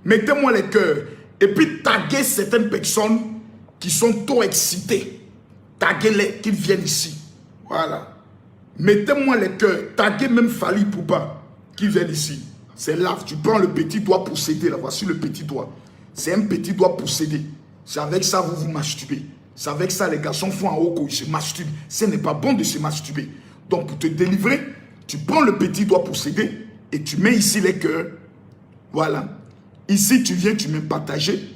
Mettez-moi les cœurs. Et puis taguez certaines personnes qui sont trop excitées. Taguez-les, qu'ils viennent ici. Voilà. Mettez-moi les cœurs. Taguez même Fally Ipupa, qui viennent ici. C'est là, tu prends le petit doigt pour céder. Là, voici le petit doigt. C'est un petit doigt pour céder. C'est avec ça vous vous masturbez. C'est avec ça les garçons font en haut qu'ils se masturbent. Ce n'est pas bon de se masturber. Donc pour te délivrer, tu prends le petit doigt pour céder et tu mets ici les cœurs. Voilà. Ici tu viens, tu mets partager.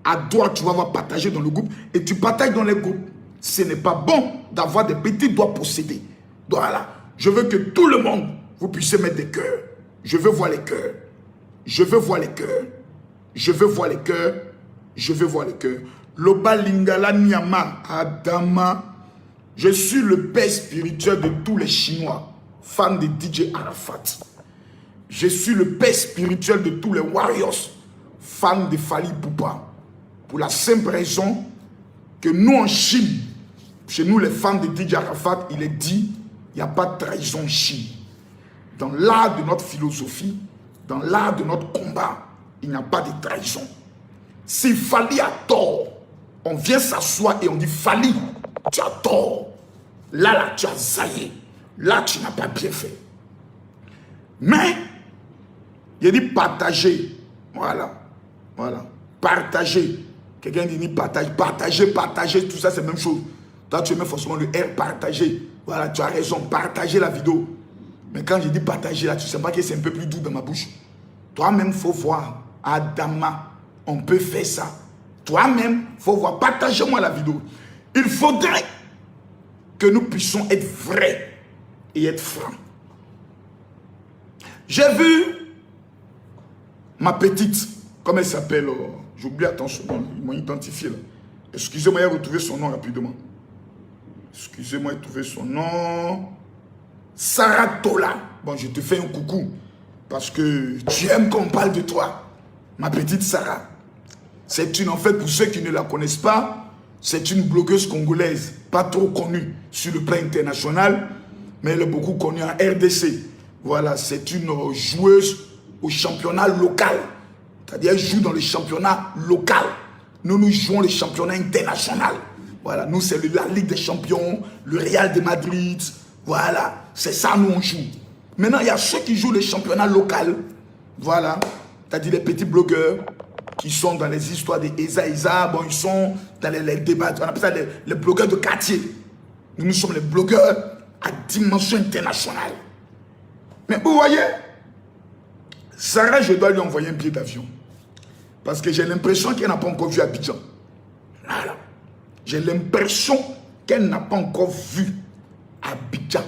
À droite, tu vas voir partager dans le groupe et tu partages dans les groupes. Ce n'est pas bon d'avoir des petits doigts pour céder. Voilà. Je veux que tout le monde, vous puissiez mettre des cœurs. Je veux voir les cœurs. Je veux voir les cœurs. Je veux voir les cœurs. Je veux voir les cœurs. Loba Lingala Nyama Adama. Je suis le père spirituel de tous les Chinois, fans de DJ Arafat. Je suis le père spirituel de tous les Warriors, fans de Fally Ipupa. Pour la simple raison que nous en Chine, chez nous les fans de DJ Arafat, il est dit, il n'y a pas de trahison en Chine. Dans l'art de notre philosophie, dans l'art de notre combat, il n'y a pas de trahison. Si Fally a tort, on vient s'asseoir et on dit Fally, tu as tort. Là, tu as zaillé. Là, tu n'as pas bien fait. Mais, il dit partager. Voilà. Voilà. Partager. Quelqu'un dit partager. Partager, partager, tout ça, c'est la même chose. Toi, tu mets forcément le R, partager. Voilà, tu as raison. Partager la vidéo. Mais quand je dis partager, là, tu ne sais pas que c'est un peu plus doux dans ma bouche. Toi-même, il faut voir. Adama, on peut faire ça. Toi-même, il faut voir. Partagez-moi la vidéo. Il faudrait que nous puissions être vrais et être francs. J'ai vu ma petite, comment elle s'appelle, j'oublie, attends son nom, ils m'ont identifié là. Excusez-moi, j'ai retrouvé son nom rapidement. Excusez-moi, j'ai trouvé son nom. Sarah Tola. Bon, je te fais un coucou parce que tu aimes qu'on parle de toi. Ma petite Sarah. C'est une, en fait, pour ceux qui ne la connaissent pas, c'est une blogueuse congolaise, pas trop connue sur le plan international, mais elle est beaucoup connue en RDC. Voilà, c'est une joueuse au championnat local. C'est-à-dire, elle joue dans le championnat local. Nous, nous jouons le championnat international. Voilà, nous, c'est la Ligue des Champions, le Real de Madrid. Voilà, c'est ça, nous, on joue. Maintenant, il y a ceux qui jouent le championnat local. Voilà, c'est-à-dire les petits blogueurs qui sont dans les histoires des Eza, bon, ils sont dans les débats, on appelle ça les blogueurs de quartier. Nous sommes les blogueurs à dimension internationale. Mais vous voyez, Sarah, je dois lui envoyer un billet d'avion. Parce que j'ai l'impression qu'elle n'a pas encore vu Abidjan. Voilà. J'ai l'impression qu'elle n'a pas encore vu Abidjan.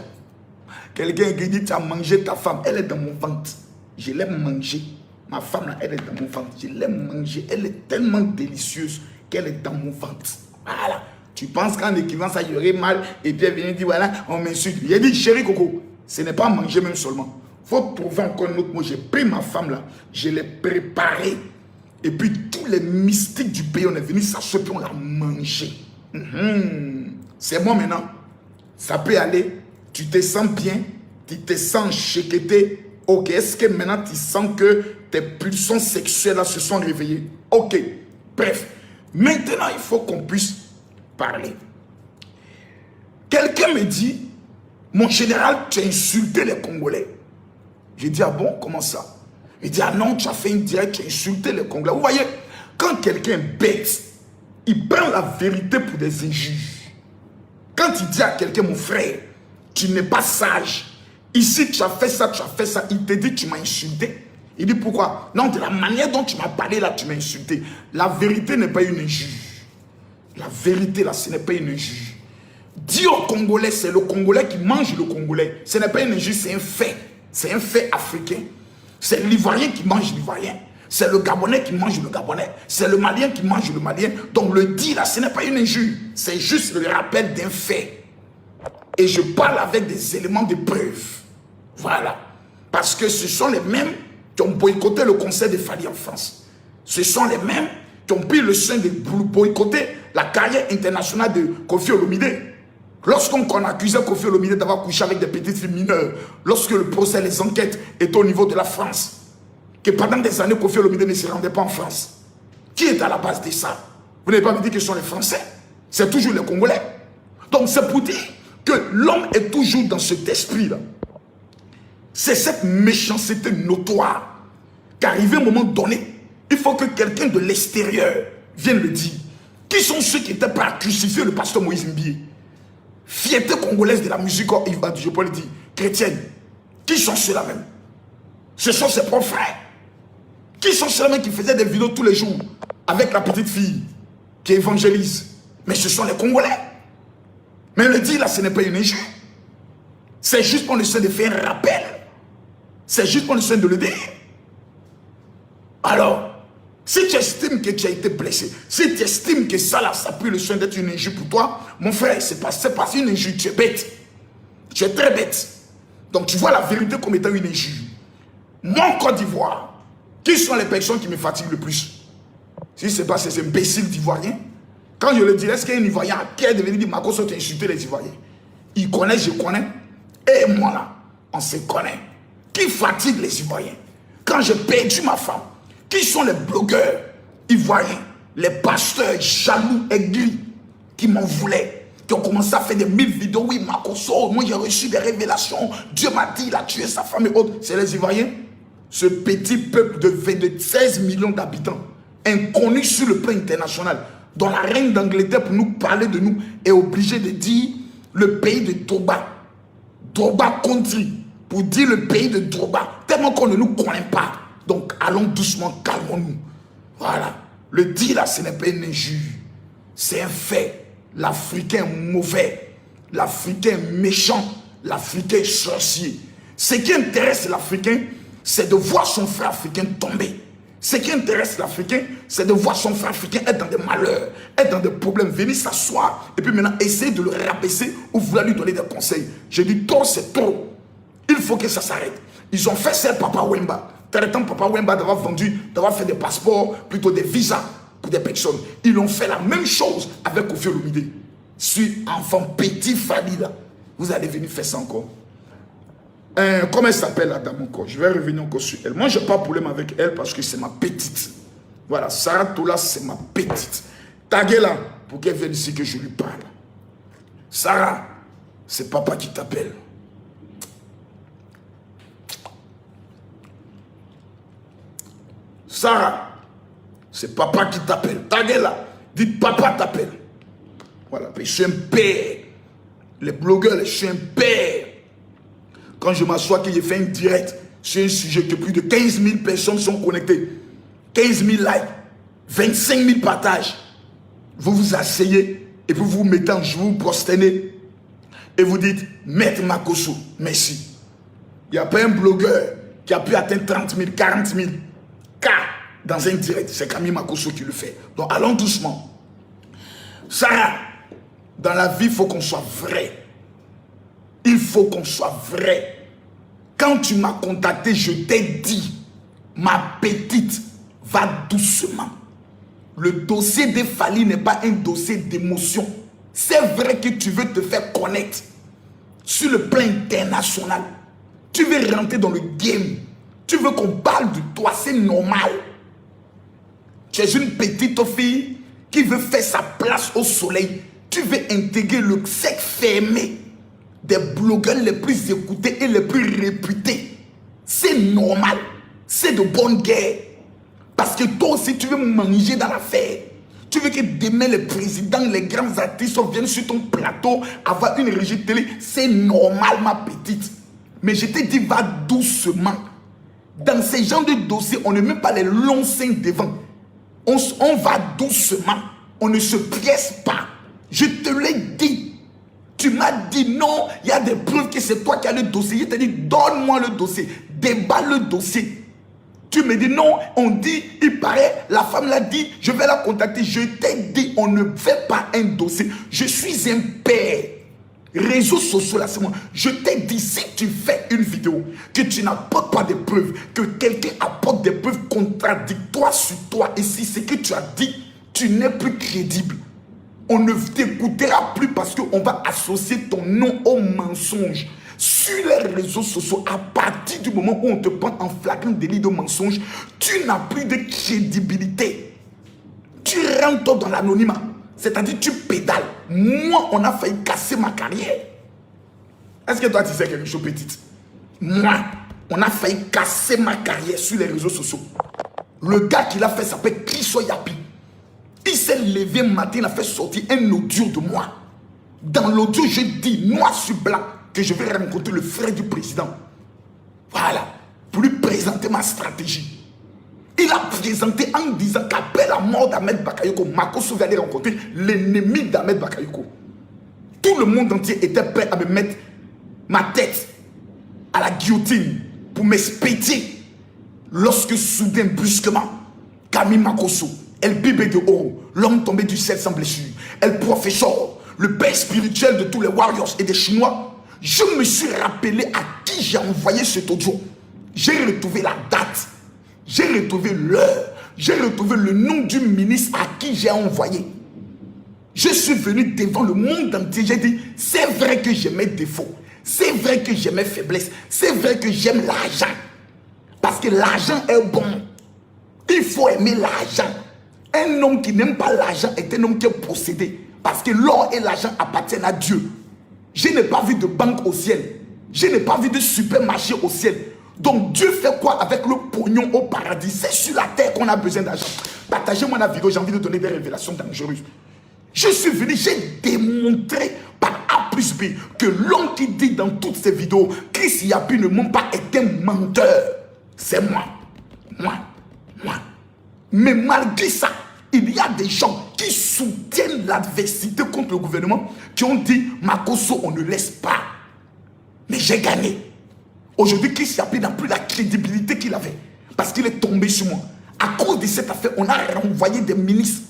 Quelqu'un qui dit, tu as mangé ta femme, elle est dans mon ventre. Je l'ai mangée. Ma femme, là, elle est dans mon ventre. Je l'aime manger. Elle est tellement délicieuse qu'elle est dans mon ventre. Voilà. Tu penses qu'en écrivant ça, il y aurait mal. Et puis elle vient dire, voilà, on m'insulte. Il a dit, chérie Coco, ce n'est pas manger même seulement. Il faut trouver encore un autre mot. J'ai pris ma femme là, je l'ai préparée. Et puis tous les mystiques du pays, on est venu s'asseoir et on l'a mangé. C'est bon maintenant. Ça peut aller. Tu te sens bien. Tu te sens chéqueté. Ok, est-ce que maintenant tu sens que tes pulsions sexuelles là se sont réveillées? Ok, bref. Maintenant, il faut qu'on puisse parler. Quelqu'un me dit, mon général, tu as insulté les Congolais. J'ai dit, ah bon, comment ça? Il dit, ah non, tu as fait une directe, tu as insulté les Congolais. Vous voyez, quand quelqu'un est bête, il prend la vérité pour des injures. Quand il dit à quelqu'un, mon frère, tu n'es pas sage. Ici, tu as fait ça, il te dit, tu m'as insulté. Il dit, pourquoi? Non, de la manière dont tu m'as parlé là, tu m'as insulté. La vérité n'est pas une injure. La vérité là, ce n'est pas une injure. Dis au Congolais, c'est le Congolais qui mange le Congolais. Ce n'est pas une injure, c'est un fait. C'est un fait africain. C'est l'Ivoirien qui mange l'Ivoirien. C'est le Gabonais qui mange le Gabonais. C'est le Malien qui mange le Malien. Donc le dit là, ce n'est pas une injure. C'est juste le rappel d'un fait. Et je parle avec des éléments de preuve. Voilà. Parce que ce sont les mêmes qui ont boycotté le concert de Fally en France. Ce sont les mêmes qui ont pris le soin de boycotter la carrière internationale de Koffi Olomide. Lorsqu'on accusait Koffi Olomide d'avoir couché avec des petites filles mineures, lorsque le procès, les enquêtes étaient au niveau de la France, que pendant des années, Kofi Olomide ne se rendait pas en France. Qui est à la base de ça? Vous n'avez pas me dire que ce sont les Français. C'est toujours les Congolais. Donc c'est pour dire que l'homme est toujours dans cet esprit-là. C'est cette méchanceté notoire qu'arrivé un moment donné, il faut que quelqu'un de l'extérieur vienne le dire. Qui sont ceux qui étaient prêts à crucifier le pasteur Moïse Mbié? Fierté congolaise de la musique, je peux le dire, chrétienne. Qui sont ceux-là même? Ce sont ses propres frères. Qui sont ceux-là même qui faisaient des vidéos tous les jours avec la petite fille qui évangélise? Mais ce sont les Congolais. Mais le dire là, ce n'est pas une injure. C'est juste qu'on essaie de faire un rappel. C'est juste qu'on essaie de le dire. Alors, si tu estimes que tu as été blessé, si tu estimes que ça là, ça peut le soin d'être une injure pour toi, mon frère, c'est pas une injure, tu es bête. Tu es très bête. Donc tu vois la vérité comme étant une injure. Moi, en Côte d'Ivoire, qui sont les personnes qui me fatiguent le plus? Si ce n'est pas ces imbéciles d'Ivoiriens, quand je le dis, est-ce qu'un Ivoirien a Pierre de venir dire Makosso, tu as insulté les Ivoiriens? Il connaît, je connais. Et moi là, on se connaît. Qui fatigue les Ivoiriens? Quand j'ai perdu ma femme, qui sont les blogueurs ivoiriens, les pasteurs jaloux, aigris, qui m'en voulaient, qui ont commencé à faire des 1000 vidéos? Oui, Makosso, moi j'ai reçu des révélations. Dieu m'a dit, il a tué sa femme et autres. C'est les Ivoiriens. Ce petit peuple de 16 millions d'habitants, inconnu sur le plan international, dont la reine d'Angleterre, pour nous parler de nous, est obligée de dire le pays de Drogba. Drogba Country, pour dire le pays de Drogba, tellement qu'on ne nous connaît pas. Donc allons doucement, calmons-nous. Voilà. Le dire là, ce n'est pas une injure. C'est un fait. L'Africain mauvais, l'Africain méchant, l'Africain sorcier. Ce qui intéresse l'Africain, c'est de voir son frère africain tomber. Ce qui intéresse l'Africain, c'est de voir son frère africain être dans des malheurs, être dans des problèmes, venir s'asseoir et puis maintenant essayer de le rabaisser ou vouloir lui donner des conseils. Je dis trop, c'est trop. Il faut que ça s'arrête. Ils ont fait ça, Papa Wemba. Traitant Papa Wemba d'avoir vendu, d'avoir fait des passeports, plutôt des visas pour des personnes. Ils ont fait la même chose avec Kofi Olomide. Je suis enfant petit Fali là. Vous allez venir faire ça encore. Comment elle s'appelle la dame encore? Je vais revenir encore sur elle. Moi, je n'ai pas de problème avec elle parce que c'est ma petite. Voilà, Sarah Tola, c'est ma petite. Taguez-la pour qu'elle vienne ici que je lui parle. Sarah, c'est papa qui t'appelle. Sarah, c'est papa qui t'appelle. Taguez-la. Dites papa t'appelle. Voilà, je suis un père. Les blogueurs, je suis un père. Quand je m'assois que j'ai fait un direct sur un sujet que plus de 15 000 personnes sont connectées, 15 000 likes, 25 000 partages, vous vous asseyez et puis vous vous mettez en joue, vous prosternez et vous dites Maître Makosso, merci. Il n'y a pas un blogueur qui a pu atteindre 30 000, 40 000 cas dans un direct. C'est Camille Makosso qui le fait. Donc allons doucement. Sarah, dans la vie, il faut qu'on soit vrai. Il faut qu'on soit vrai. Quand tu m'as contacté, je t'ai dit, ma petite, va doucement. Le dossier des Fali n'est pas un dossier d'émotion. C'est vrai que tu veux te faire connaître sur le plan international. Tu veux rentrer dans le game. Tu veux qu'on parle de toi, c'est normal. Tu es une petite fille qui veut faire sa place au soleil. Tu veux intégrer le cercle fermé des blogueurs les plus écoutés et les plus réputés. C'est normal. C'est de bonne guerre. Parce que toi aussi, tu veux manger dans l'affaire. Tu veux que demain, les présidents, les grands artistes viennent sur ton plateau, avoir une régie de télé. C'est normal, ma petite. Mais je te dis, va doucement. Dans ces genres de dossiers, on ne met pas les longs seins devant. On va doucement. On ne se presse pas. Je te l'ai dit. Tu m'as dit non, il y a des preuves que c'est toi qui as le dossier. Je t'ai dit, donne-moi le dossier, déballe le dossier. Tu me dis non, on dit, il paraît, la femme l'a dit, je vais la contacter. Je t'ai dit, on ne fait pas un dossier. Je suis un père. Réseaux sociaux, là, c'est moi. Je t'ai dit, si tu fais une vidéo, que tu n'apportes pas de preuves, que quelqu'un apporte des preuves contradictoires sur toi, et si ce que tu as dit, tu n'es plus crédible. On ne t'écoutera plus parce qu'on va associer ton nom au mensonge. Sur les réseaux sociaux, à partir du moment où on te prend en flagrant délit de mensonge, tu n'as plus de crédibilité. Tu rentres dans l'anonymat. C'est-à-dire tu pédales. Moi, on a failli casser ma carrière. Est-ce que toi, tu sais quelque chose, petite? Moi, on a failli casser ma carrière sur les réseaux sociaux. Le gars qui l'a fait s'appelle Chriso Yapi. Il s'est levé un matin, il a fait sortir un audio de moi. Dans l'audio, je dis noir sur blanc que je vais rencontrer le frère du président. Voilà. Pour lui présenter ma stratégie. Il a présenté en disant qu'après la mort d'Ahmed Bakayoko, Makosso va aller rencontrer l'ennemi d'Ahmed Bakayoko. Tout le monde entier était prêt à me mettre ma tête à la guillotine pour m'expédier lorsque soudain, brusquement, Camille Makosso, El Bibe de Oro, l'homme tombé du ciel sans blessure, El Professeur, le père spirituel de tous les Warriors et des Chinois, je me suis rappelé à qui j'ai envoyé cet audio. J'ai retrouvé la date, j'ai retrouvé l'heure, j'ai retrouvé le nom du ministre à qui j'ai envoyé. Je suis venu devant le monde entier, j'ai dit, c'est vrai que j'ai mes défauts, c'est vrai que j'ai mes faiblesses, c'est vrai que j'aime l'argent. Parce que l'argent est bon. Il faut aimer l'argent. Un homme qui n'aime pas l'argent est un homme qui est possédé. Parce que l'or et l'argent appartiennent à Dieu. Je n'ai pas vu de banque au ciel. Je n'ai pas vu de supermarché au ciel. Donc Dieu fait quoi avec le pognon au paradis? C'est sur la terre qu'on a besoin d'argent. Partagez-moi la vidéo, j'ai envie de donner des révélations dangereuses. Je suis venu, j'ai démontré par A plus B que l'homme qui dit dans toutes ces vidéos Chris Yapi ne ment pas est un menteur. C'est moi. Mais malgré ça, il y a des gens qui soutiennent l'adversité contre le gouvernement, qui ont dit Makosso, on ne laisse pas. Mais j'ai gagné. Aujourd'hui, Chris Yapi n'a plus la crédibilité qu'il avait parce qu'il est tombé sur moi. À cause de cette affaire, on a renvoyé des ministres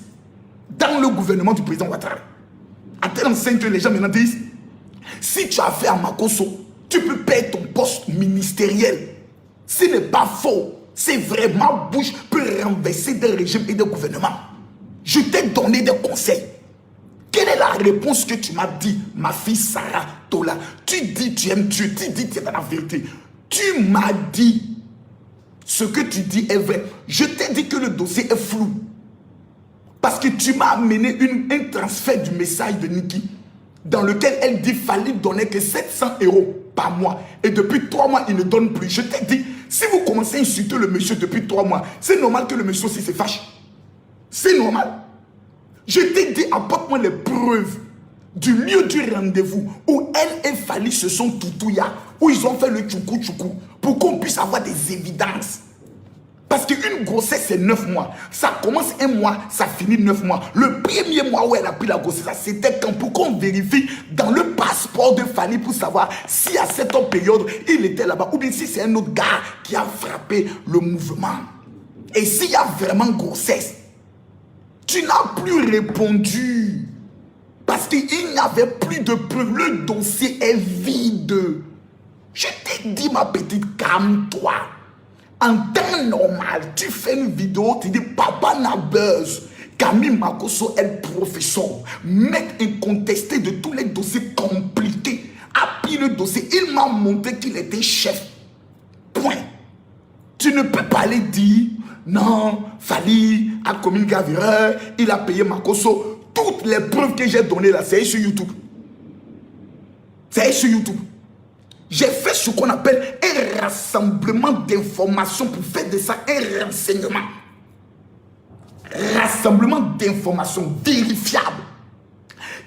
dans le gouvernement du président Ouattara. À tel enseigne que les gens maintenant disent si tu as fait à Makosso, tu peux perdre ton poste ministériel. Ce n'est pas faux. C'est vrai, ma bouche peut renverser des régimes et des gouvernements. Je t'ai donné des conseils. Quelle est la réponse que tu m'as dit, ma fille Sarah Tola? Tu dis tu aimes Dieu, tu dis tu es dans la vérité. Tu m'as dit ce que tu dis est vrai. Je t'ai dit que le dossier est flou. Parce que tu m'as amené un transfert du message de Niki dans lequel elle dit qu'il fallait donner que 700 € par mois. Et depuis 3 mois, il ne donne plus. Je t'ai dit, si vous commencez à insulter le monsieur depuis 3 mois, c'est normal que le monsieur aussi se fâche. C'est normal. Je t'ai dit, apporte-moi les preuves du lieu du rendez-vous où elle et Fali se sont toutouya, où ils ont fait le tchoukou-tchoukou, pour qu'on puisse avoir des évidences. Parce qu'une grossesse, c'est 9 mois. Ça commence 1 mois, ça finit 9 mois. Le premier mois où elle a pris la grossesse, c'était quand pour qu'on vérifie dans le passeport de Fali pour savoir si à cette période, il était là-bas. Ou bien si c'est un autre gars qui a frappé le mouvement. Et s'il y a vraiment grossesse, tu n'as plus répondu. Parce qu'il n'y avait plus de preuves. Le dossier est vide. Je t'ai dit, ma petite, calme-toi. En temps normal, tu fais une vidéo, tu dis papa n'a buzz. Camille Makosso est le professeur. Mec incontesté de tous les dossiers compliqués. Appuie le dossier. Il m'a montré qu'il était chef. Point. Tu ne peux pas aller dire non, Fali a commis une grave erreur, il a payé Makosso. Toutes les preuves que j'ai données là, c'est sur YouTube. C'est sur YouTube. J'ai fait ce qu'on appelle un rassemblement d'informations pour faire de ça un renseignement. Rassemblement d'informations vérifiables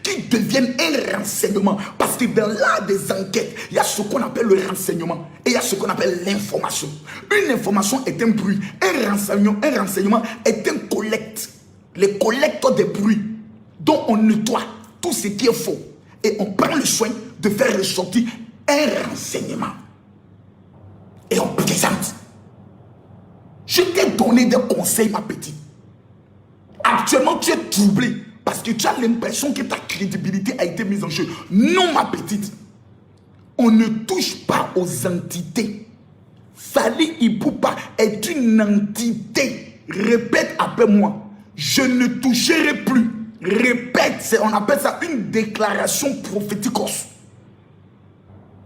qui deviennent un renseignement. Parce que dans l'art des enquêtes, il y a ce qu'on appelle le renseignement et il y a ce qu'on appelle l'information. Une information est un bruit. Un renseignement est un collecte. Les collecteurs des bruits dont on nettoie tout ce qui est faux. Et on prend le soin de faire ressortir un renseignement. Et on présente. Je t'ai donné des conseils, ma petite. Actuellement, tu es troublé parce que tu as l'impression que ta crédibilité a été mise en jeu. Non, ma petite. On ne touche pas aux entités. Fali Ipupa est une entité. Répète après moi. Je ne toucherai plus. Répète, on appelle ça une déclaration prophétique.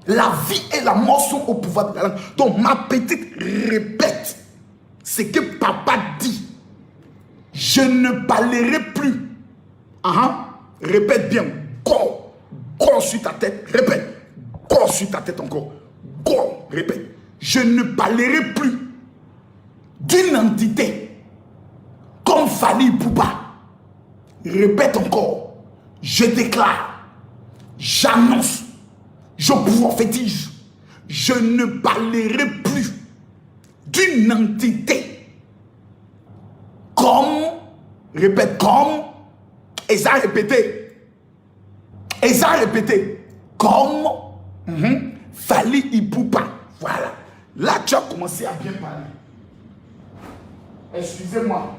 La vie et la mort sont au pouvoir de la langue. Donc ma petite répète ce que papa dit. Je ne parlerai plus. Répète bien. Go sur ta tête. Répète. Go sur ta tête encore. Go. Répète. Je ne parlerai plus d'une entité comme Fally Ipupa. Répète encore. Je déclare. J'annonce. Je prophétise. Je ne parlerai plus d'une entité comme, répète, comme, et ça répété, comme Fally Ipupa. Voilà. Là, tu as commencé à bien parler. Excusez-moi,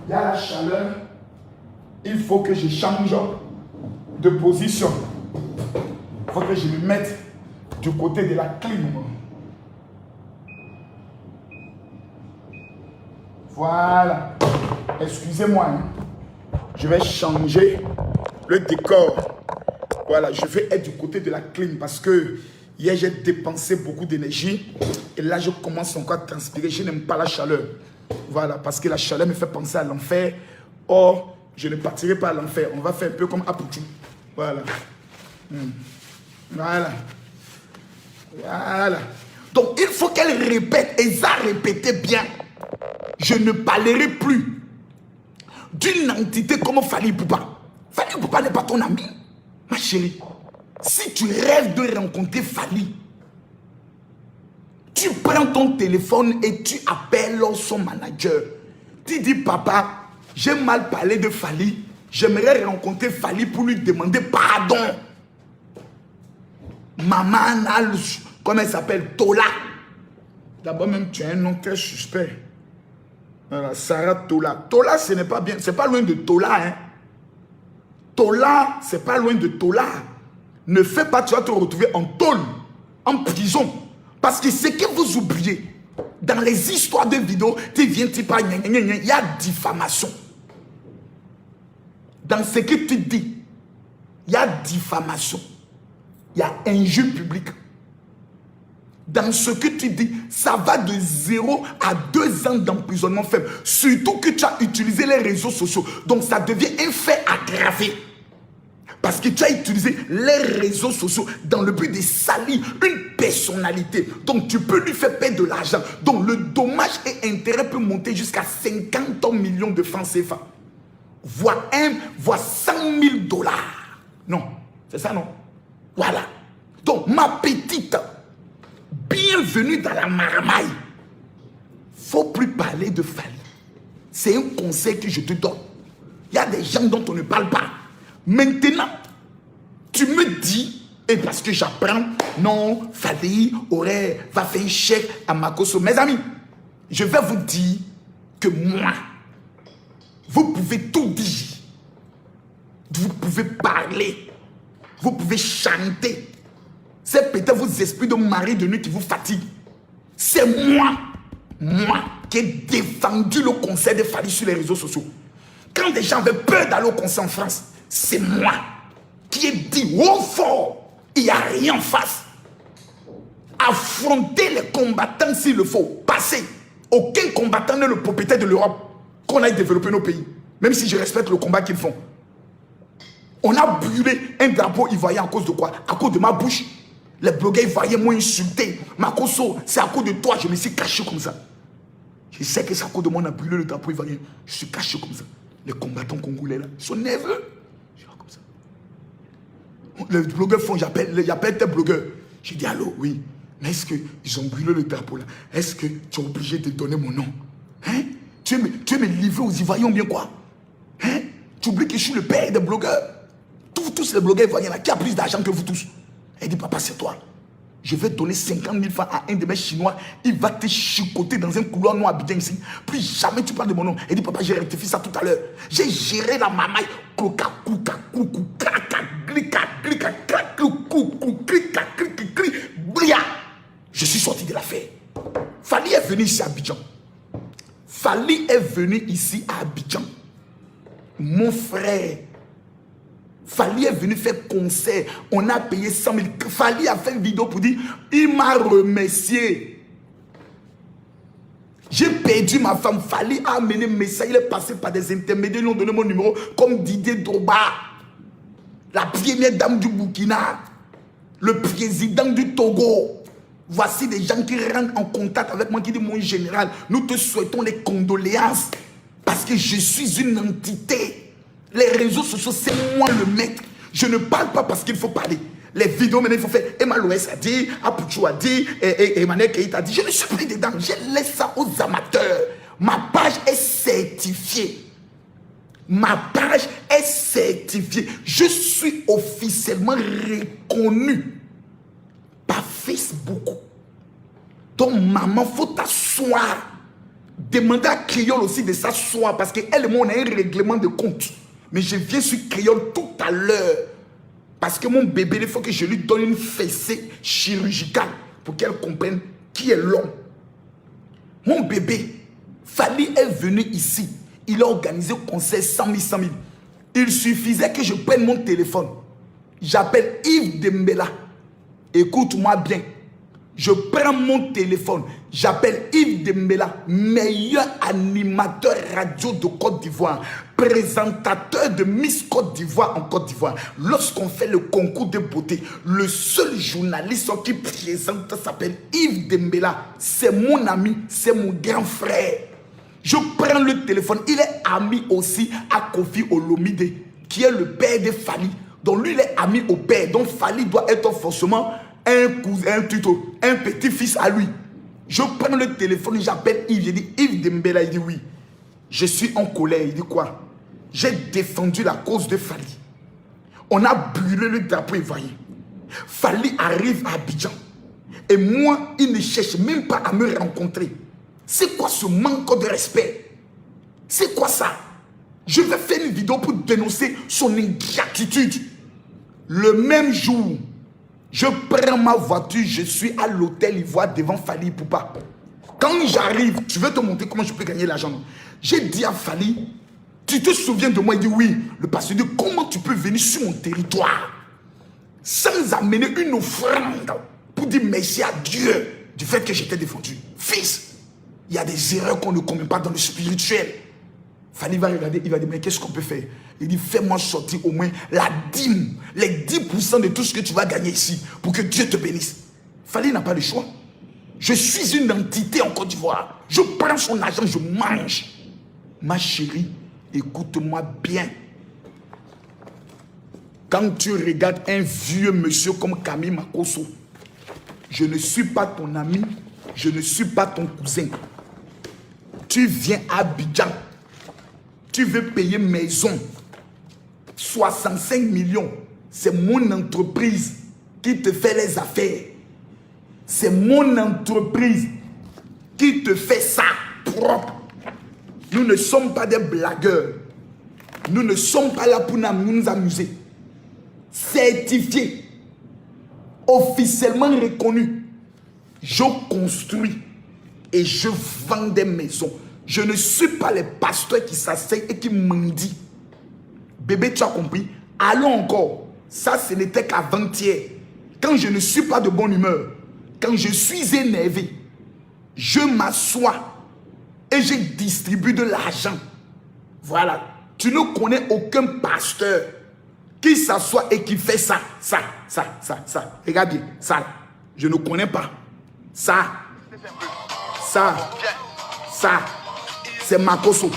il y a la chaleur. Il faut que je change de position. Il faut que je me mette du côté de la clim. Voilà. Excusez-moi. Je vais changer le décor. Voilà, je vais être du côté de la clim parce que hier j'ai dépensé beaucoup d'énergie et là je commence encore à transpirer. Je n'aime pas la chaleur. Voilà, parce que la chaleur me fait penser à l'enfer. Or, je ne partirai pas à l'enfer. On va faire un peu comme Aputu. Voilà. Voilà. Voilà. Donc, il faut qu'elle répète. Et ça, répétez bien. Je ne parlerai plus d'une entité comme Fally Ipupa. Fally Ipupa n'est pas ton ami, ma chérie. Si tu rêves de rencontrer Fally, tu prends ton téléphone et tu appelles son manager. Tu dis, papa, j'ai mal parlé de Fally. J'aimerais rencontrer Fally pour lui demander pardon. Maman a le, comment elle s'appelle, Tola. D'abord même, tu as un nom très suspect. Voilà, Sarah Tola. Tola, ce n'est pas bien. C'est pas loin de Tola, hein. Tola, c'est pas loin de Tola. Ne fais pas, tu vas te retrouver en tôle, en prison. Parce que ce que vous oubliez, dans les histoires de vidéos, tu viens, tu parles, il y a diffamation. Dans ce que tu dis, il y a diffamation. Il y a injure publique. Dans ce que tu dis, ça va de 0 à 2 ans d'emprisonnement ferme. Surtout que tu as utilisé les réseaux sociaux. Donc ça devient un fait aggravé. Parce que tu as utilisé les réseaux sociaux dans le but de salir une personnalité. Donc tu peux lui faire perdre de l'argent. Donc le dommage et intérêt peut monter jusqu'à 50 millions de francs CFA. Voire 100 000 dollars. Non, c'est ça non? Voilà. Donc ma petite, bienvenue dans la marmaille. Faut plus parler de Fally. C'est un conseil que je te donne. Il y a des gens dont on ne parle pas. Maintenant, tu me dis, et parce que j'apprends, non, Fally va faire un chèque à Makosso. Mes amis, je vais vous dire que moi, vous pouvez tout dire. Vous pouvez parler. Vous pouvez chanter. C'est peut-être vos esprits de mari de nuit qui vous fatiguent. C'est moi qui ai défendu le concert de Fally sur les réseaux sociaux. Quand des gens avaient peur d'aller au concert en France, c'est moi qui ai dit haut fort, il n'y a rien en face. Affronter les combattants s'il le faut. Passer. Aucun combattant n'est le propriétaire de l'Europe qu'on aille développer nos pays. Même si je respecte le combat qu'ils font. On a brûlé un drapeau ivoirien à cause de quoi? À cause de ma bouche. Les blogueurs ivoiriens m'ont insulté. Makosso, c'est à cause de toi, je me suis caché comme ça. Je sais que c'est à cause de moi qu'on a brûlé le drapeau ivoirien. Je suis caché comme ça. Les combattants congolais là, ils sont nerveux. Je suis comme ça. Les blogueurs font, j'appelle tes blogueurs. J'ai dit allô, oui. Mais est-ce qu'ils ont brûlé le drapeau là? Est-ce que tu es obligé de donner mon nom? Hein? Tu veux me livrer aux Ivoiriens ou bien quoi? Hein? Tu oublies que je suis le père des blogueurs. Tous les blogueurs ivoiriens là, qui a plus d'argent que vous tous? Elle dit, papa, c'est toi. Je vais donner 50 000 francs à un de mes Chinois. Il va te chicoter dans un couloir noir à Abidjan ici. Plus jamais tu parles de mon nom. Elle dit, papa, j'ai rectifié ça tout à l'heure. J'ai géré la mamaille. Je suis sorti de l'affaire. Fally est venu ici à Abidjan. Fally est venu ici à Abidjan. Mon frère, Fali est venu faire concert. On a payé 100 000. Fali a fait une vidéo pour dire, il m'a remercié. J'ai perdu ma femme. Fali a amené un message. Il est passé par des intermédiaires. Ils ont donné mon numéro comme Didier Drogba, la première dame du Burkina, le président du Togo. Voici des gens qui rentrent en contact avec moi qui disent, mon général, nous te souhaitons les condoléances parce que je suis une entité. Les réseaux sociaux, c'est moi le maître. Je ne parle pas parce qu'il faut parler. Les vidéos, maintenant, il faut faire. Emma Loès a dit, Apuchou a dit, et Emmanuel Keïta a dit. Je ne suis plus dedans. Je laisse ça aux amateurs. Ma page est certifiée. Ma page est certifiée. Je suis officiellement reconnu par Facebook. Donc, maman, il faut t'asseoir. Demandez à Créole aussi de s'asseoir parce qu'elle et moi, on a un règlement de compte. Mais je viens sur Créole tout à l'heure. Parce que mon bébé, il faut que je lui donne une fessée chirurgicale pour qu'elle comprenne qui est l'homme. Mon bébé, Fali est venu ici. Il a organisé un concert 100 000, 100 000. Il suffisait que je prenne mon téléphone. J'appelle Yves Dembella. Écoute-moi bien. Je prends mon téléphone. J'appelle Yves Dembella, meilleur animateur radio de Côte d'Ivoire, présentateur de Miss Côte d'Ivoire en Côte d'Ivoire. Lorsqu'on fait le concours de beauté, le seul journaliste qui présente s'appelle Yves Dembella. C'est mon ami, c'est mon grand frère. Je prends le téléphone. Il est ami aussi à Kofi Olomide, qui est le père de Fali. Donc lui, il est ami au père. Donc Fali doit être forcément un cousin, un tuto, un petit-fils à lui. Je prends le téléphone, j'appelle Yves. Je dis, Yves Dembella, il dit oui. Je suis en colère. Il dit quoi? J'ai défendu la cause de Fali. On a brûlé le drapeau ivoirien. Fali arrive à Abidjan. Et moi, il ne cherche même pas à me rencontrer. C'est quoi ce manque de respect? C'est quoi ça? Je vais faire une vidéo pour dénoncer son ingratitude. Le même jour, je prends ma voiture, je suis à l'hôtel Ivoire devant Fali Poupa. Quand j'arrive, tu veux te montrer comment je peux gagner l'argent. J'ai dit à Fali, tu te souviens de moi? Il dit oui. Le pasteur dit, comment tu peux venir sur mon territoire sans amener une offrande pour dire merci à Dieu du fait que j'étais défendu? Fils, il y a des erreurs qu'on ne commet pas dans le spirituel. Fali va regarder, il va dire, mais qu'est-ce qu'on peut faire? Il dit, fais-moi sortir au moins la dîme, les 10% de tout ce que tu vas gagner ici, pour que Dieu te bénisse. Fali n'a pas le choix. Je suis une entité en Côte d'Ivoire. Je prends son argent, je mange. Ma chérie, écoute-moi bien. Quand tu regardes un vieux monsieur comme Camille Makosso, je ne suis pas ton ami, je ne suis pas ton cousin. Tu viens à Abidjan. Tu veux payer maison, 65 millions, c'est mon entreprise qui te fait les affaires. C'est mon entreprise qui te fait ça propre. Nous ne sommes pas des blagueurs. Nous ne sommes pas là pour nous amuser. Certifié, officiellement reconnu, je construis et je vends des maisons. Je ne suis pas les pasteurs qui s'asseyent et qui mendient. Bébé, tu as compris? Allons encore. Ça, ce n'était qu'avant-hier. Quand je ne suis pas de bonne humeur, quand je suis énervé, je m'assois et je distribue de l'argent. Voilà. Tu ne connais aucun pasteur qui s'assoit et qui fait ça. Regarde bien, ça. Je ne connais pas. Ça. C'est Makosso.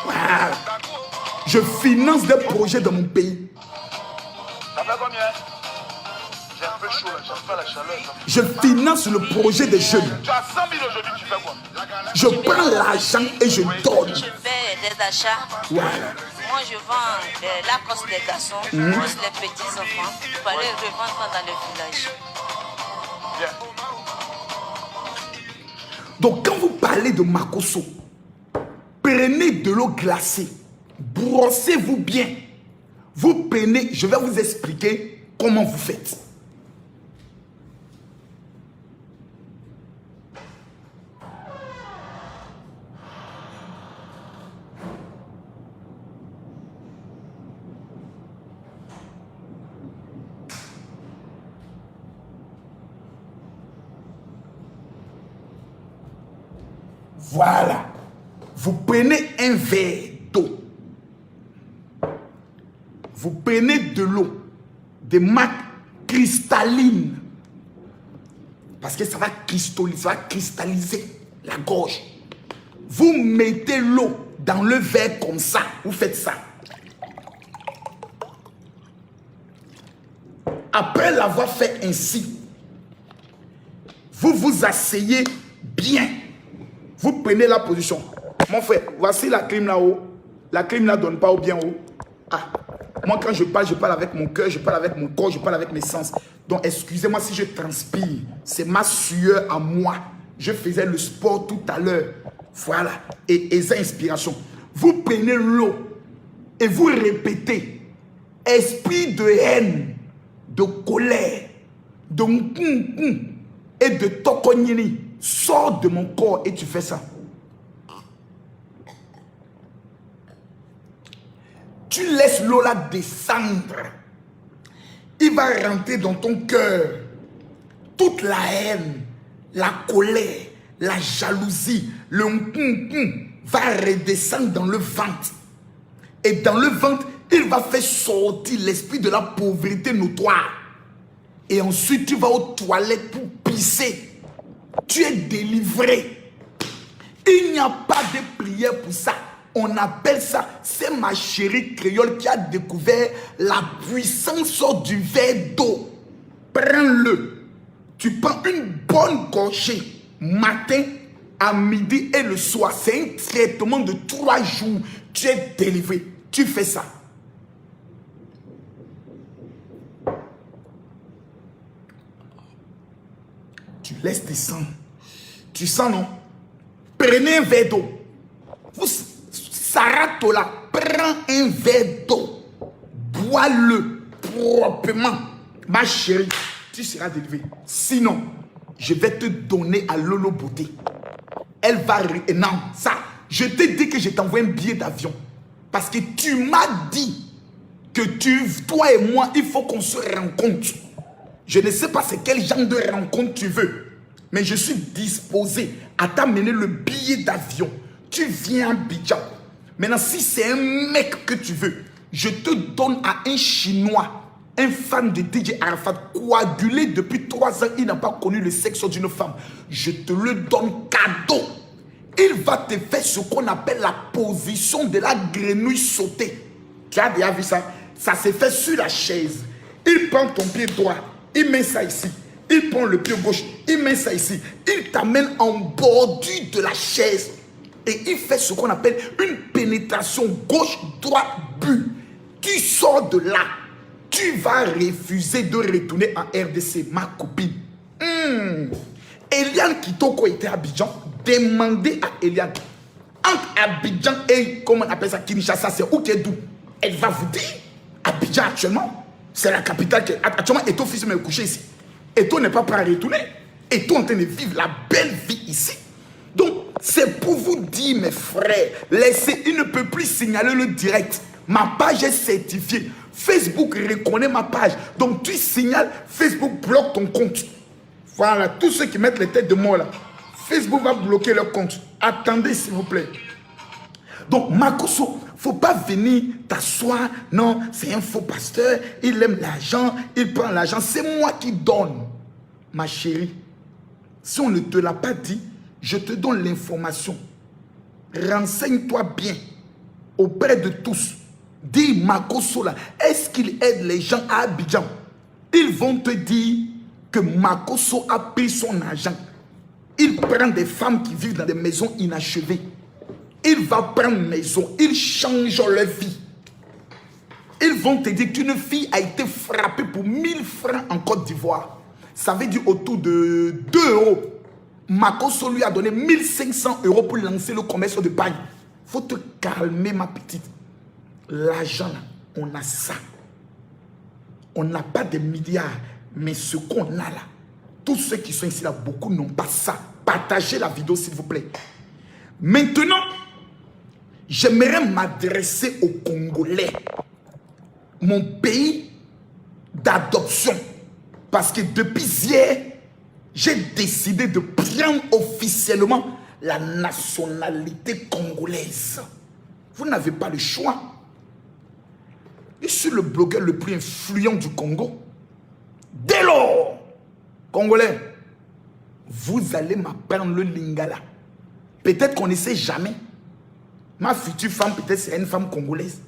Voilà. Je finance des projets dans mon pays. Ça fait combien? J'ai un peu chaud, j'aime pas la chaleur. Je finance le projet des jeunes. Tu as 100 000 aujourd'hui, tu fais quoi? Je prends l'argent et je donne. Je fais des achats. Voilà. Moi, je vends la cosse des garçons, plus les petits enfants, pour aller revendre dans le village. Bien. Donc, quand vous parlez de Makosso, prenez de l'eau glacée, brossez-vous bien. Vous prenez, je vais vous expliquer comment vous faites. Voilà. Vous prenez un verre d'eau. Vous prenez de l'eau, des marques cristallines. Parce que ça va cristalliser la gorge. Vous mettez l'eau dans le verre comme ça. Vous faites ça. Après l'avoir fait ainsi, vous vous asseyez bien. Vous prenez la position. Mon frère, voici la clim là-haut. La clim là donne pas au bien haut. Ah, moi quand je parle avec mon cœur, je parle avec mon corps, je parle avec mes sens. Donc excusez-moi si je transpire. C'est ma sueur à moi. Je faisais le sport tout à l'heure. Voilà. Et ça, inspiration. Vous prenez l'eau et vous répétez. Esprit de haine, de colère, de et de tokonyini, sors de mon corps et tu fais ça. Tu laisses l'eau là descendre. Il va rentrer dans ton cœur. Toute la haine, la colère, la jalousie, le va redescendre dans le ventre. Et dans le ventre, il va faire sortir l'esprit de la pauvreté notoire. Et ensuite, tu vas aux toilettes pour pisser. Tu es délivré. Il n'y a pas de prière pour ça. On appelle ça, c'est ma chérie créole qui a découvert la puissance du verre d'eau. Prends-le. Tu prends une bonne gorgée matin, à midi et le soir. C'est un traitement de 3 jours. Tu es délivré. Tu fais ça. Tu laisses descendre. Tu sens, non? Prenez un verre d'eau. Vous, Saratola, prends un verre d'eau. Bois-le proprement. Ma chérie, tu seras délivrée. Sinon, je vais te donner à Lolo Beauté. Elle va... Non, ça, je te dis que je t'envoie un billet d'avion. Parce que tu m'as dit que toi et moi, il faut qu'on se rencontre. Je ne sais pas c'est quel genre de rencontre tu veux. Mais je suis disposé à t'amener le billet d'avion. Tu viens à Abidjan. Maintenant, si c'est un mec que tu veux, je te donne à un Chinois, un fan de DJ Arafat, coagulé depuis 3 ans, il n'a pas connu le sexe d'une femme. Je te le donne cadeau. Il va te faire ce qu'on appelle la position de la grenouille sautée. Tu as déjà vu ça? Ça se fait sur la chaise. Il prend ton pied droit, il met ça ici. Il prend le pied gauche, il met ça ici. Il t'amène en bordure de la chaise. Et il fait ce qu'on appelle une pénétration gauche-droite but. Tu sors de là. Tu vas refuser de retourner en RDC, ma copine. Eliane Kitoko était à Abidjan. Demandez à Eliane. Entre Abidjan et, comment on appelle ça, Kinshasa, c'est où qu'elle est d'où? Elle va vous dire. Abidjan actuellement, c'est la capitale. Actuellement, Eto fils me couché ici. Eto n'est pas prêt à retourner. Eto en train de vivre la belle vie ici. Donc, c'est pour vous dire, mes frères, laissez, il ne peut plus signaler le direct. Ma page est certifiée. Facebook reconnaît ma page. Donc, tu signales, Facebook bloque ton compte. Voilà, tous ceux qui mettent les têtes de mort là, Facebook va bloquer leur compte. Attendez, s'il vous plaît. Donc, Makosso, il ne faut pas venir t'asseoir. Non, c'est un faux pasteur. Il aime l'argent. Il prend l'argent. C'est moi qui donne. Ma chérie, si on ne te l'a pas dit, je te donne l'information. Renseigne-toi bien auprès de tous. Dis Makosso là, est-ce qu'il aide les gens à Abidjan? Ils vont te dire que Makosso a pris son argent. Il prend des femmes qui vivent dans des maisons inachevées. Il va prendre une maison. Il change leur vie. Ils vont te dire qu'une fille a été frappée pour 1000 francs en Côte d'Ivoire. Ça veut dire autour de 2 euros. Makosso lui a donné 1500 euros pour lancer le commerce de paille. Il faut te calmer, ma petite. L'argent, on a ça. On n'a pas de milliards. Mais ce qu'on a là, tous ceux qui sont ici là, beaucoup n'ont pas ça. Partagez la vidéo, s'il vous plaît. Maintenant, j'aimerais m'adresser aux Congolais. Mon pays d'adoption. Parce que depuis hier, j'ai décidé de prendre officiellement la nationalité congolaise. Vous n'avez pas le choix. Je suis le blogueur le plus influent du Congo. Dès lors, Congolais, vous allez m'apprendre le lingala. Peut-être qu'on ne sait jamais. Ma future femme, peut-être c'est une femme congolaise.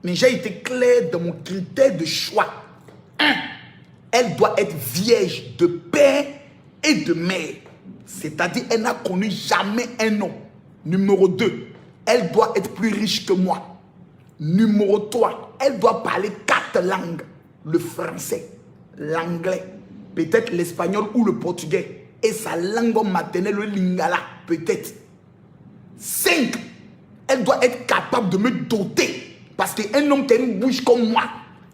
Mais j'ai été clair dans mon critère de choix. 1. Elle doit être vierge de père et de mère. C'est-à-dire, elle n'a connu jamais un homme. Numéro 2, elle doit être plus riche que moi. Numéro 3, elle doit parler 4 langues. Le français, l'anglais, peut-être l'espagnol ou le portugais. Et sa langue maternelle, le lingala, peut-être. 5, elle doit être capable de me doter. Parce qu'un homme qui a une bouche comme moi,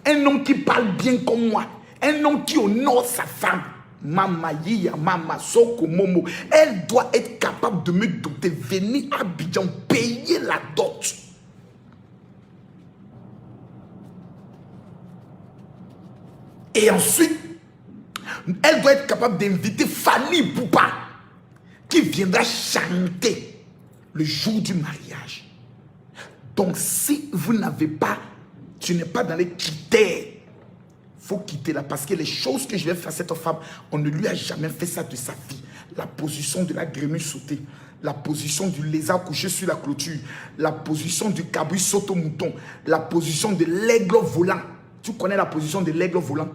un homme qui parle bien comme moi, un homme qui honore sa femme, Mama Yia, Mama Soko Momo, elle doit être capable de me doter, venir à Abidjan, payer la dot. Et ensuite, elle doit être capable d'inviter Fanny Poupa, qui viendra chanter le jour du mariage. Donc, si vous n'avez pas, tu n'es pas dans les critères, il faut quitter là. Parce que les choses que je vais faire à cette femme, on ne lui a jamais fait ça de sa vie. La position de la grenouille sautée, la position du lézard couché sur la clôture, la position du cabri saute au mouton, la position de l'aigle volant. Tu connais la position de l'aigle volant?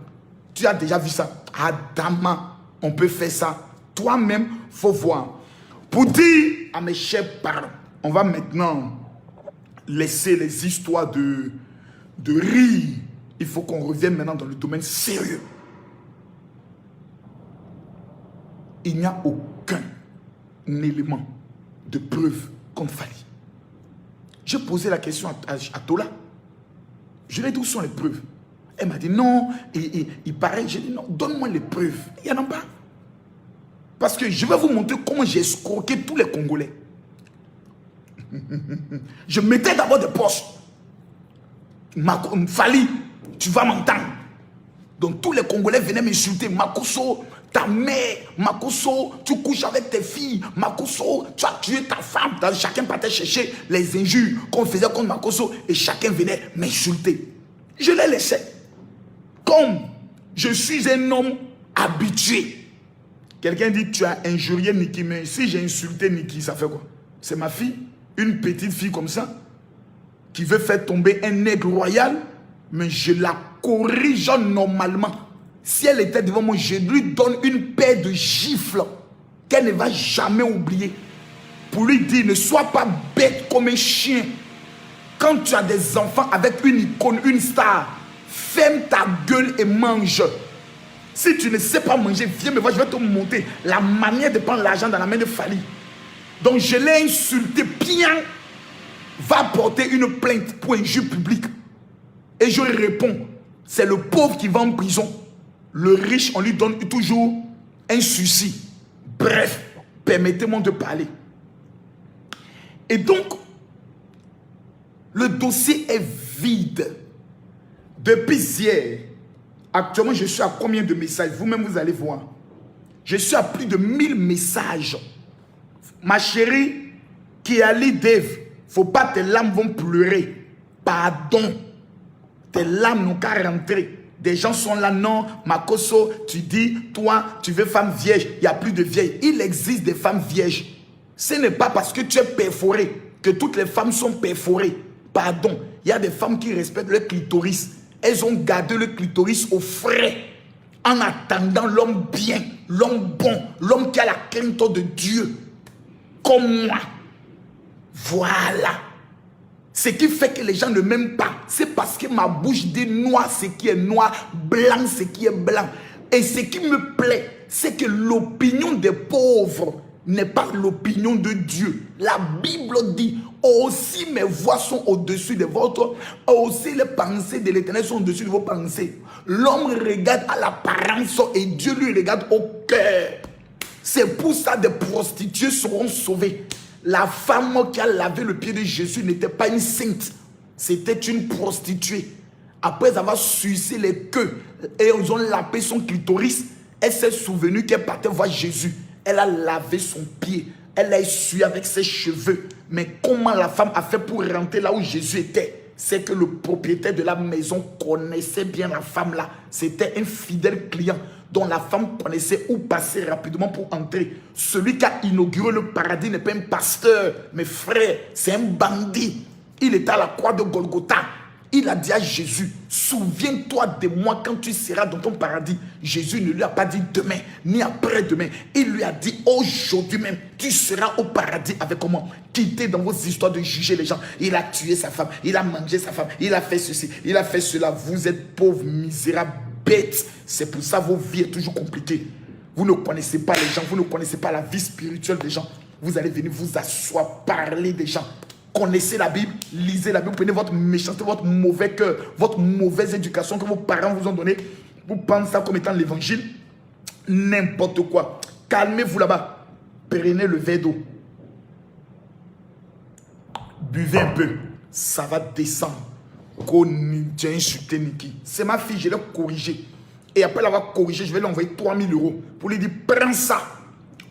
Tu as déjà vu ça? Adama, on peut faire ça. Toi-même, il faut voir. Pour dire à mes chers parents, on va maintenant laisser les histoires de rire. Il faut qu'on revienne maintenant dans le domaine sérieux. Il n'y a aucun élément de preuve contre Fally. J'ai posé la question à Tola. Je lui ai dit où sont les preuves. Elle m'a dit non, il paraît. J'ai dit non, donne-moi les preuves. Il n'y en a pas. Parce que je vais vous montrer comment j'ai escroqué tous les Congolais. Je mettais d'abord des postes. Fally, tu vas m'entendre. Donc tous les Congolais venaient m'insulter. Makosso, ta mère, Makosso, tu couches avec tes filles. Makosso, tu as tué ta femme. Chacun partait chercher les injures qu'on faisait contre Makosso et chacun venait m'insulter. Je les laissais. Comme je suis un homme habitué. Quelqu'un dit tu as injurié Niki, mais si j'ai insulté Niki, ça fait quoi? C'est ma fille, une petite fille comme ça, qui veut faire tomber un aigle royal, mais je la corrige normalement. Si elle était devant moi, je lui donne une paire de gifles qu'elle ne va jamais oublier. Pour lui dire, ne sois pas bête comme un chien. Quand tu as des enfants avec une icône, une star, ferme ta gueule et mange. Si tu ne sais pas manger, viens me voir, je vais te montrer la manière de prendre l'argent dans la main de Fally. Donc je l'ai insulté bien. Va porter une plainte pour injure publique. Et je lui réponds, c'est le pauvre qui va en prison. Le riche, on lui donne toujours un souci. Bref, permettez-moi de parler. Et donc, le dossier est vide. Depuis hier, actuellement, je suis à combien de messages? Vous-même, vous allez voir. Je suis à plus de 1000 messages. Ma chérie, Kiali Dev, faut pas, tes larmes vont pleurer. Pardon. Tes larmes n'ont qu'à rentrer. Des gens sont là, non, Makosso, tu dis, toi, tu veux femme vierge. Il n'y a plus de vieilles. Il existe des femmes vierges. Ce n'est pas parce que tu es perforé que toutes les femmes sont perforées. Pardon. Il y a des femmes qui respectent le clitoris. Elles ont gardé le clitoris au frais. En attendant l'homme bien, l'homme bon, l'homme qui a la crainte de Dieu. Comme moi. Voilà. Ce qui fait que les gens ne m'aiment pas, c'est parce que ma bouche dit noir ce qui est noir, blanc ce qui est blanc. Et ce qui me plaît, c'est que l'opinion des pauvres n'est pas l'opinion de Dieu. La Bible dit, aussi mes voix sont au-dessus de vôtres, aussi les pensées de l'Éternel sont au-dessus de vos pensées. L'homme regarde à l'apparence et Dieu lui regarde au cœur. C'est pour ça que des prostituées seront sauvées. La femme qui a lavé le pied de Jésus n'était pas une sainte. C'était une prostituée. Après avoir sucé les queues et ils ont lavé son clitoris, elle s'est souvenue qu'elle partait voir Jésus. Elle a lavé son pied Elle l'a essuyé avec ses cheveux. Mais comment la femme a fait pour rentrer là où Jésus était? C'est que le propriétaire de la maison connaissait bien la femme là. C'était un fidèle client dont la femme connaissait où passer rapidement pour entrer. Celui qui a inauguré le paradis n'est pas un pasteur, mes frères, c'est un bandit. Il était à la croix de Golgotha. Il a dit à Jésus, souviens-toi de moi quand tu seras dans ton paradis. Jésus ne lui a pas dit demain, ni après-demain. Il lui a dit aujourd'hui même, tu seras au paradis avec moi. Quittez dans vos histoires de juger les gens. Il a tué sa femme, il a mangé sa femme, il a fait ceci, il a fait cela. Vous êtes pauvres, misérables, bêtes. C'est pour ça que vos vies sont toujours compliquées. Vous ne connaissez pas les gens, vous ne connaissez pas la vie spirituelle des gens. Vous allez venir vous asseoir, parler des gens. Connaissez la Bible, lisez la Bible, prenez votre méchanceté, votre mauvais cœur, votre mauvaise éducation que vos parents vous ont donnée. Vous pensez ça comme étant l'évangile. N'importe quoi. Calmez-vous là-bas. Prenez le verre d'eau. Buvez un peu. Ça va descendre. C'est ma fille, je l'ai corrigée. Et après l'avoir corrigée, je vais lui envoyer 3 000 € pour lui dire, prends ça,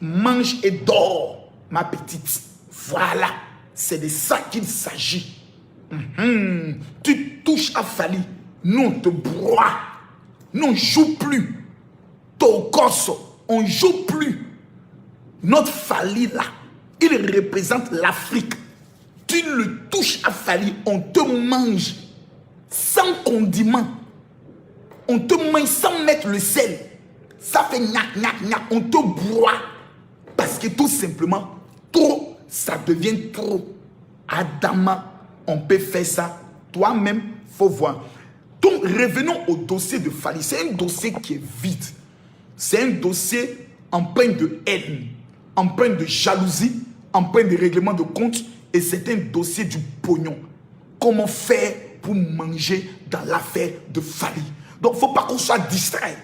mange et dors, ma petite. Voilà. C'est de ça qu'il s'agit. Tu touches à Fali. Nous, on te broie. Nous, on ne joue plus. Togoso, on ne joue plus. Notre Fali, là, il représente l'Afrique. Tu le touches à Fali, on te mange sans condiment. On te mange sans mettre le sel. Ça fait gnac, gnac, gnac. On te broie. Parce que tout simplement, trop. Ça devient trop. Adama, on peut faire ça. Toi-même, il faut voir. Donc, revenons au dossier de Fali. C'est un dossier qui est vide. C'est un dossier empreint de haine, empreint de jalousie, empreint de règlement de compte. Et c'est un dossier du pognon. Comment faire pour manger dans l'affaire de Fali? Donc, il ne faut pas qu'on soit distrait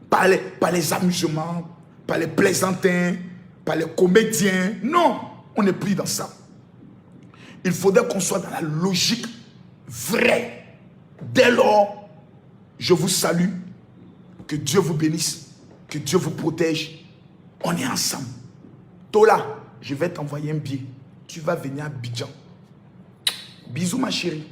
par les amusements, par les plaisantins, par les comédiens. Non. On n'est plus dans ça. Il faudrait qu'on soit dans la logique vraie. Dès lors, je vous salue. Que Dieu vous bénisse. Que Dieu vous protège. On est ensemble. Tola, je vais t'envoyer un billet. Tu vas venir à Abidjan. Bisous ma chérie.